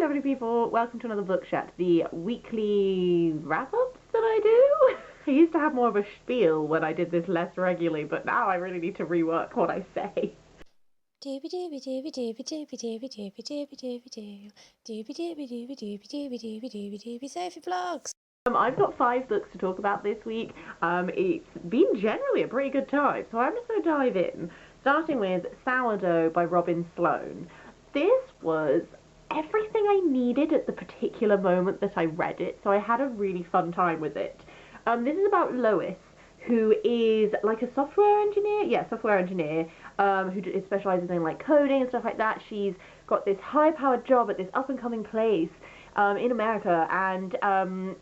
lovely people, welcome to another book chat, the weekly wrap-ups that I do. I used to have more of a spiel when I did this less regularly, but now I really need to rework what I say. Doobie doobie doobie doobie doobie doobie doobie doobie doobie doo. Doobie doobie doobie doobie doobie doobie doobie doobie Sophie Vlogs. I've got 5 books to talk about this week. It's been generally a pretty good time, so I'm just going to dive in, starting with Sourdough by Sloan. This was everything I needed at the particular moment that I read it, so I had a really fun time with it. This is about Lois, who is like a software engineer, who specializes in like coding and stuff like that. She's got this high-powered job at this up-and-coming place in America, and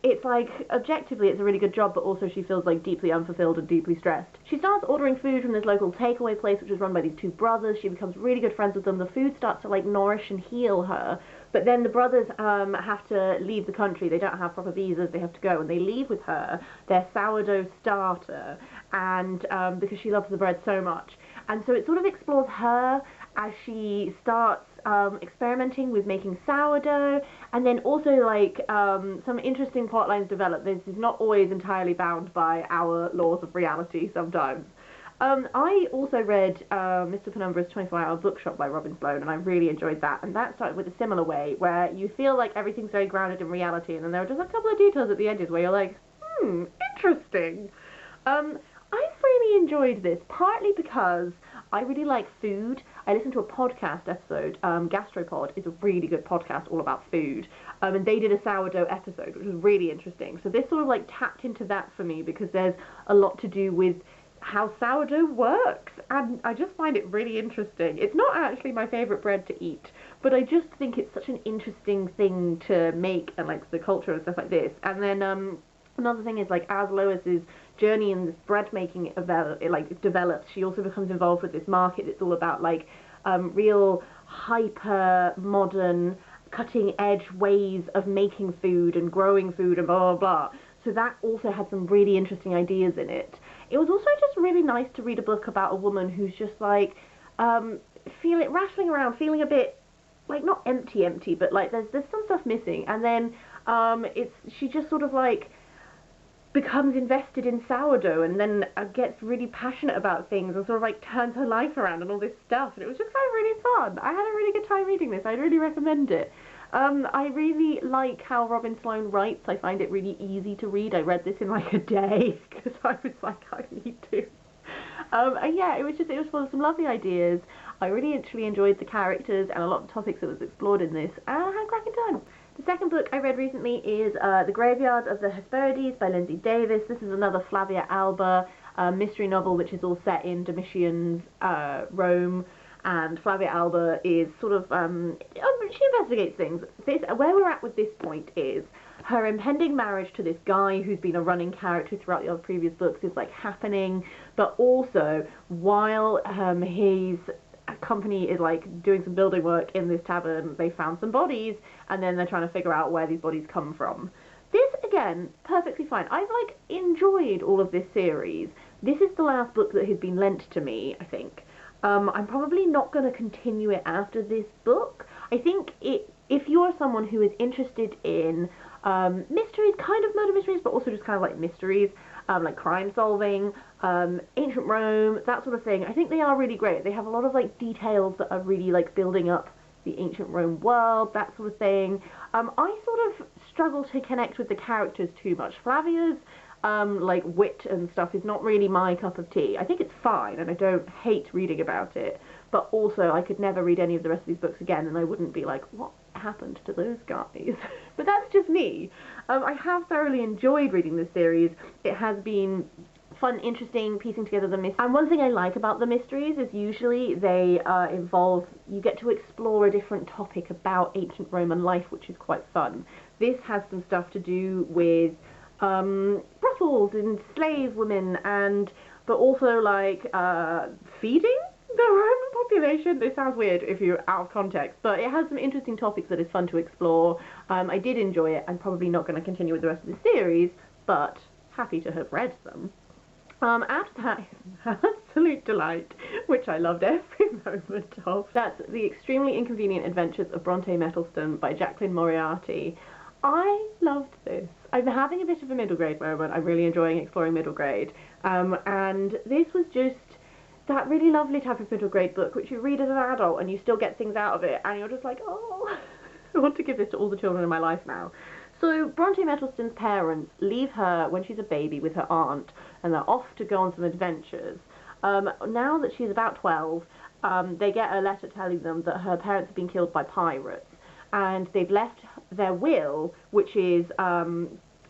it's like, objectively it's a really good job, but also she feels like deeply unfulfilled and deeply stressed. She starts ordering food from this local takeaway place, which is run by these 2 brothers. She becomes really good friends with them. The food starts to like nourish and heal her, but then the brothers have to leave the country. They don't have proper visas. They have to go, and they leave with her their sourdough starter, and because she loves the bread so much. And so it sort of explores her as she starts experimenting with making sourdough, and then also like some interesting plot lines develop. This is not always entirely bound by our laws of reality sometimes. I also read Mr. Penumbra's 24-Hour Bookshop by Sloan, and I really enjoyed that. And that started with a similar way, where you feel like everything's very grounded in reality, and then there are just a couple of details at the edges where you're like, interesting. I've really enjoyed this, partly because I really like food. I listened to a podcast episode, Gastropod is a really good podcast all about food, and they did a sourdough episode, which was really interesting. So this sort of like tapped into that for me, because there's a lot to do with how sourdough works, and I just find it really interesting. It's not actually my favourite bread to eat, but I just think it's such an interesting thing to make, and like the culture and stuff like this. And then another thing is, like, as Lois's journey in this bread making develops, she also becomes involved with this market. It's all about like real hyper modern cutting edge ways of making food and growing food and blah blah blah. So that also had some really interesting ideas in it. It was also just really nice to read a book about a woman who's just like rattling around, feeling a bit like not empty, but like there's some stuff missing, and then she just sort of like becomes invested in sourdough, and then gets really passionate about things, and sort of like turns her life around and all this stuff, and it was just kind of really fun. I had a really good time reading this. I'd really recommend it. I really like how Sloan writes. I find it really easy to read. I read this in like a day because I was like, I need to. And yeah, it was full of some lovely ideas. I really actually enjoyed the characters and a lot of the topics that was explored in this, and I had a cracking time. The second book I read recently is The Graveyard of the Hesperides by Lindsey Davis. This is another Flavia Alba mystery novel, which is all set in Domitian's Rome, and Flavia Alba is sort of, she investigates things. Where we're at with this point is her impending marriage to this guy who's been a running character throughout the other previous books is like happening, but also while his company is like doing some building work in this tavern, they found some bodies, and then they're trying to figure out where these bodies come from. This, again, perfectly fine. I've like enjoyed all of this series. This is the last book that has been lent to me, I think. I'm probably not going to continue it after this book. I think if you're someone who is interested in mysteries, kind of murder mysteries, but also just kind of like mysteries, like crime solving, ancient Rome, that sort of thing, I think they are really great. They have a lot of like details that are really like building up the ancient Rome world, that sort of thing. I sort of struggle to connect with the characters too much. Flavia's like wit and stuff is not really my cup of tea. I think it's fine, and I don't hate reading about it, but also I could never read any of the rest of these books again, and I wouldn't be like, what happened to those guys? But that's just me. I have thoroughly enjoyed reading this series. It has been fun, interesting, piecing together the mysteries. And one thing I like about the mysteries is usually they involve, you get to explore a different topic about ancient Roman life, which is quite fun. This has some stuff to do with brothels and slave women, but also like feeding the Roman population. This sounds weird if you're out of context, but it has some interesting topics that is fun to explore. I did enjoy it. I'm probably not going to continue with the rest of the series, but happy to have read them. After that is Absolute Delight, which I loved every moment of. That's The Extremely Inconvenient Adventures of Bronte Mettlestone by Jaclyn Moriarty. I loved this. I'm having a bit of a middle grade moment. I'm really enjoying exploring middle grade. And this was just that really lovely type of middle grade book which you read as an adult and you still get things out of it and you're just like, oh, I want to give this to all the children in my life now. So Bronte Mettlestone's parents leave her when she's a baby with her aunt and they're off to go on some adventures. Now that she's about 12, they get a letter telling them that her parents have been killed by pirates and they've left their will, which is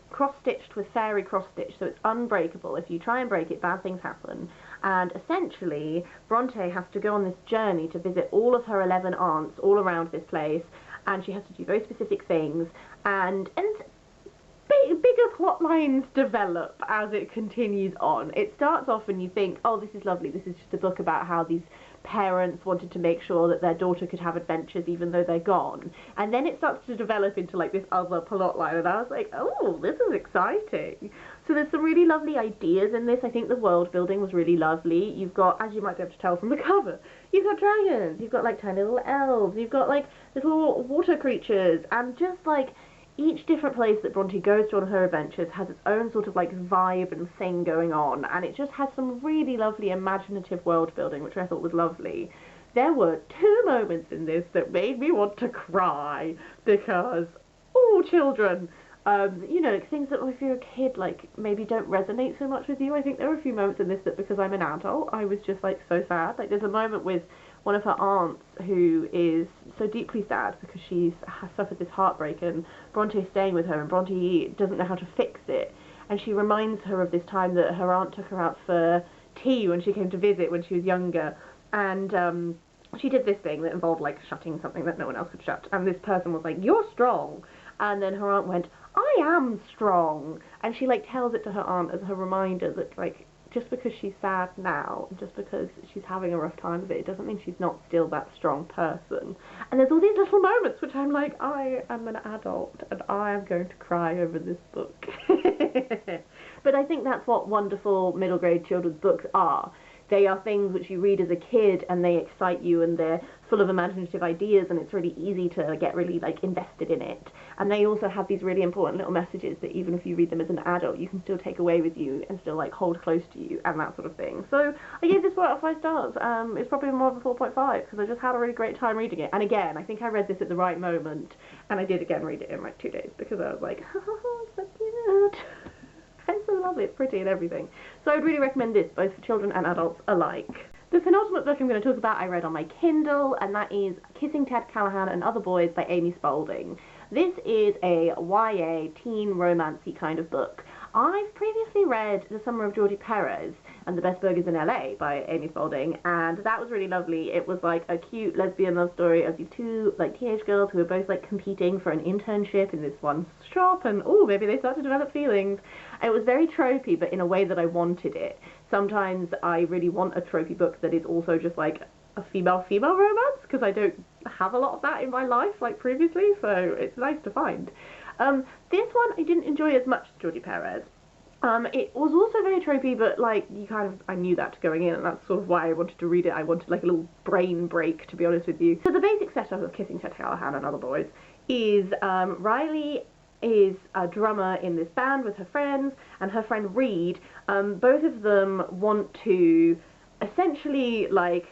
cross-stitched with fairy cross-stitch, so it's unbreakable. If you try and break it, bad things happen. And essentially, Bronte has to go on this journey to visit all of her 11 aunts all around this place, and she has to do very specific things, and bigger plot lines develop as it continues on. It starts off and you think, oh, this is lovely, this is just a book about how these parents wanted to make sure that their daughter could have adventures even though they're gone. And then it starts to develop into like this other plot line, and I was like, oh, this is exciting. So there's some really lovely ideas in this. I think the world building was really lovely. You've got, as you might be able to tell from the cover, you've got dragons, you've got like tiny little elves, you've got like little water creatures, and just like each different place that Bronte goes to on her adventures has its own sort of like vibe and thing going on, and it just has some really lovely imaginative world building, which I thought was lovely. There were 2 moments in this that made me want to cry because, oh, children, you know, things that if you're a kid, like, maybe don't resonate so much with you. I think there were a few moments in this that because I'm an adult, I was just like so sad. Like there's a moment with one of her aunts who is so deeply sad because she has suffered this heartbreak and Bronte's staying with her and Bronte doesn't know how to fix it, and she reminds her of this time that her aunt took her out for tea when she came to visit when she was younger, and she did this thing that involved like shutting something that no one else could shut, and this person was like, you're strong, and then her aunt went, I am strong, and she like tells it to her aunt as her reminder that like just because she's sad now, just because she's having a rough time of it, it doesn't mean she's not still that strong person. And there's all these little moments which I'm like, I am an adult and I am going to cry over this book. But I think that's what wonderful middle grade children's books are. They are things which you read as a kid and they excite you and they're full of imaginative ideas and it's really easy to get really like invested in it. And they also have these really important little messages that even if you read them as an adult, you can still take away with you and still like hold close to you and that sort of thing. So I gave this 4 out of 5 stars. It's probably more of a 4.5 because I just had a really great time reading it. And again, I think I read this at the right moment, and I did again read it in like 2 days because I was like, oh, so cute. It's so lovely, it's pretty and everything. So I'd really recommend this, both for children and adults alike. The penultimate book I'm going to talk about I read on my Kindle, and that is Kissing Ted Callahan and Other Boys by Amy Spalding. This is a YA teen romancy kind of book. I've previously read The Summer of Georgie Perez and The Best Burgers in LA by Amy Spalding, and that was really lovely. It was like a cute lesbian love story of these 2 like teenage girls who are both like competing for an internship in this one shop, and oh, maybe they start to develop feelings. It was very tropey, but in a way that I wanted it. Sometimes I really want a tropey book that is also just like a female-female romance, because I don't have a lot of that in my life like previously, so it's nice to find. This one I didn't enjoy as much as Georgie Perez. It was also very tropey, but like I knew that going in, and that's sort of why I wanted to read it. I wanted like a little brain break, to be honest with you. So the basic setup of Kissing Ted Callahan and Other Boys is Riley is a drummer in this band with her friends, and her friend Reed. Both of them want to essentially like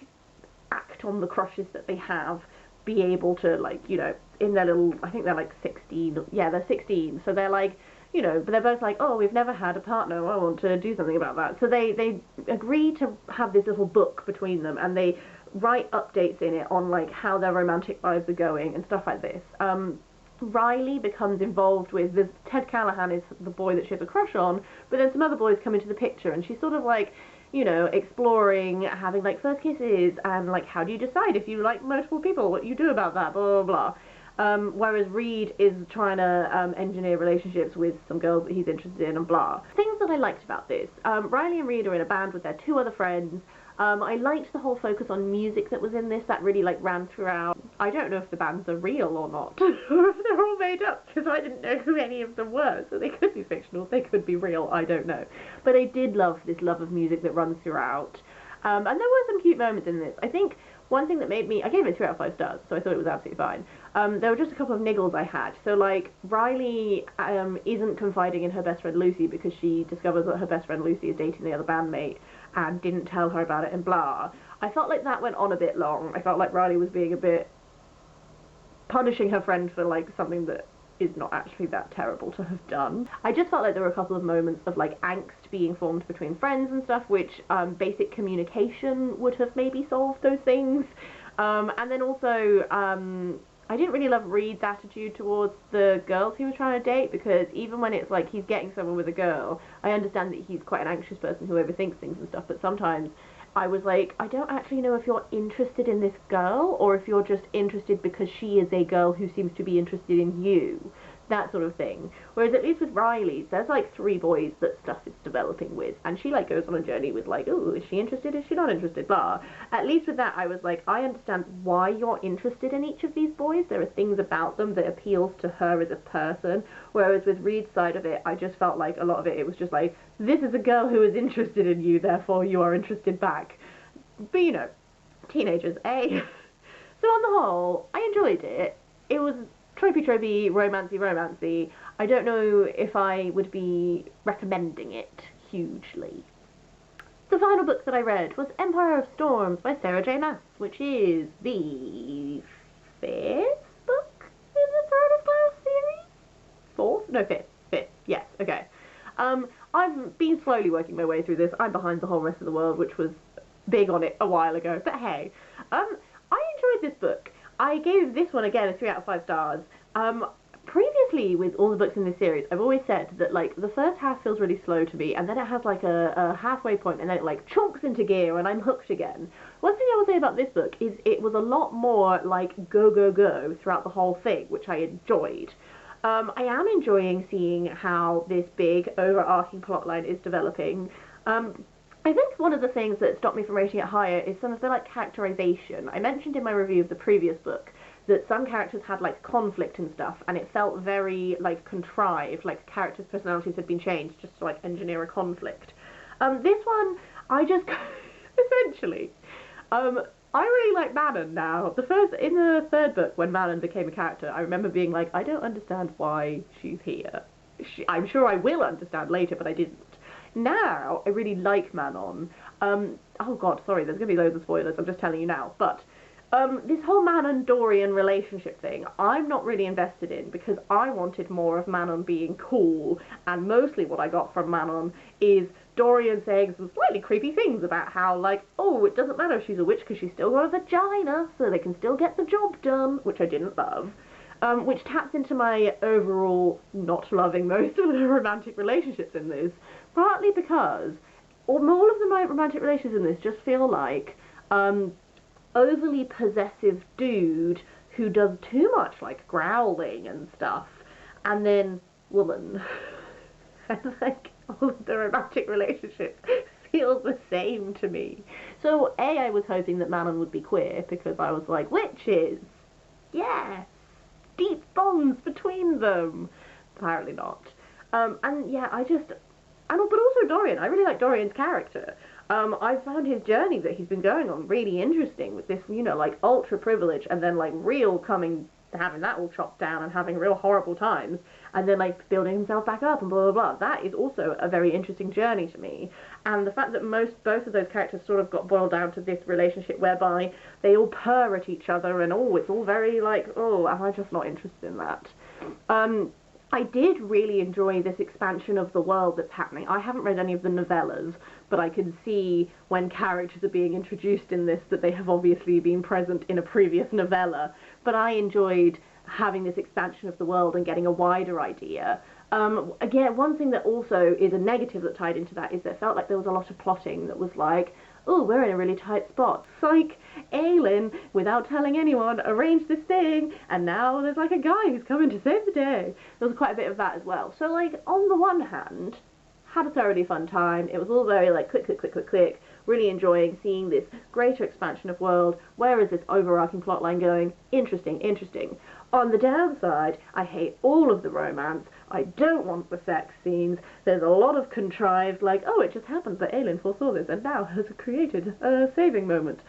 act on the crushes that they have, be able to like, you know, in their little, I think they're like 16, yeah, they're 16, so they're like, you know, but they're both like, oh, we've never had a partner, I want to do something about that. So they agree to have this little book between them, and they write updates in it on like how their romantic lives are going and stuff like this. Riley becomes involved with this. Ted Callahan is the boy that she has a crush on, but then some other boys come into the picture, and she's sort of like, you know, exploring, having like first kisses, and like how do you decide if you like multiple people, what you do about that, blah blah blah. Whereas Reed is trying to engineer relationships with some girls that he's interested in and blah. Things that I liked about this, Riley and Reed are in a band with their 2 other friends. I liked the whole focus on music that was in this, that really, like, ran throughout. I don't know if the bands are real or not, or if they're all made up, because I didn't know who any of them were, so they could be fictional, they could be real, I don't know. But I did love this love of music that runs throughout. And there were some cute moments in this. I think one thing that made me, I gave it 3 out of 5 stars, so I thought it was absolutely fine. There were just a couple of niggles I had. So, like, Riley isn't confiding in her best friend Lucy because she discovers that her best friend Lucy is dating the other bandmate and didn't tell her about it and blah. I felt like that went on a bit long. I felt like Riley was being a bit punishing her friend for, like, something that is not actually that terrible to have done. I just felt like there were a couple of moments of, like, angst being formed between friends and stuff, which basic communication would have maybe solved those things. And then also, I didn't really love Reed's attitude towards the girls he was trying to date, because even when it's like he's getting someone with a girl, I understand that he's quite an anxious person who overthinks things and stuff, but sometimes I was like, I don't actually know if you're interested in this girl or if you're just interested because she is a girl who seems to be interested in you. That sort of thing. Whereas at least with Riley's, there's like 3 boys that stuff is developing with, and she like goes on a journey with like, oh, is she interested, is she not interested, blah. At least with that, I was like, I understand why you're interested in each of these boys. There are things about them that appeals to her as a person. Whereas with Reed's side of it, I just felt like a lot of it was just like, this is a girl who is interested in you, therefore you are interested back. But you know, teenagers, eh? So on the whole, I enjoyed it. It was tropey, romancy. I don't know if I would be recommending it hugely. The final book that I read was Empire of Storms by Sarah J. Maas, which is the 5th book in the Sourdough series? 4th? No, 5th. Yes, okay. I've been slowly working my way through this. I'm behind the whole rest of the world, which was big on it a while ago, but hey. I enjoyed this book. I gave this one, again, a 3 out of 5 stars. Previously, with all the books in this series, I've always said that, like, the first half feels really slow to me, and then it has, like, a halfway point, and then it, like, chunks into gear, and I'm hooked again. One thing I will say about this book is it was a lot more, like, go throughout the whole thing, which I enjoyed. I am enjoying seeing how this big, overarching plotline is developing. I think one of the things that stopped me from rating it higher is some of the, like, characterization. I mentioned in my review of the previous book that some characters had, like, conflict and stuff, and it felt very, like, contrived, like characters' personalities had been changed just to, like, engineer a conflict. This one, I just, essentially, I really like Manon now. In the 3rd book, when Manon became a character, I remember being like, I don't understand why she's here. I'm sure I will understand later, but I didn't. Now, I really like Manon. Oh god, sorry, there's going to be loads of spoilers, I'm just telling you now. But, this whole Manon-Dorian relationship thing, I'm not really invested in, because I wanted more of Manon being cool, and mostly what I got from Manon is Dorian saying some slightly creepy things about how, like, oh, it doesn't matter if she's a witch because she's still got a vagina, so they can still get the job done, which I didn't love. Which taps into my overall not loving most of the romantic relationships in this, partly because all of the romantic relationships in this just feel like overly possessive dude who does too much, like, growling and stuff, and then woman. And, like, all of the romantic relationships feel the same to me. So, I was hoping that Manon would be queer, because I was like, witches! Yes! Deep bonds between them. Apparently not. And yeah, but also Dorian. I really like Dorian's character. I found his journey that he's been going on really interesting, with this, you know, like, ultra privilege, and then, like, having that all chopped down and having real horrible times, and then, like, building himself back up and blah blah blah. That is also a very interesting journey to me. And the fact that both of those characters sort of got boiled down to this relationship whereby they all purr at each other and, oh, it's all very, like, oh, am I just not interested in that? I did really enjoy this expansion of the world that's happening. I haven't read any of the novellas, but I can see when characters are being introduced in this that they have obviously been present in a previous novella. But I enjoyed having this expansion of the world and getting a wider idea. Again, one thing that also is a negative that tied into that is that it felt like there was a lot of plotting that was like, oh, we're in a really tight spot. Psych, Aelin, without telling anyone, arranged this thing, and now there's, like, a guy who's coming to save the day. There was quite a bit of that as well. So, like, on the one hand, had a thoroughly fun time. It was all very like click, click, click, click, click. Really enjoying seeing this greater expansion of world. Where is this overarching plotline going? Interesting, interesting. On the downside, I hate all of the romance. I don't want the sex scenes. There's a lot of contrived, like, oh, it just happened that Aelin foresaw this and now has created a saving moment.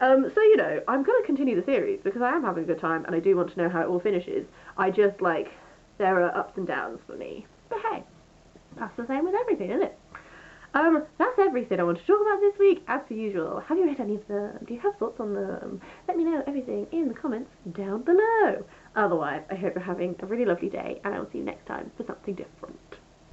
So, you know, I'm going to continue the series because I am having a good time and I do want to know how it all finishes. I just, like, there are ups and downs for me. But hey, that's the same with everything, isn't it? That's everything I want to talk about this week. As per usual, have you read any of them? Do you have thoughts on them? Let me know everything in the comments down below. Otherwise, I hope you're having a really lovely day and I will see you next time for something different.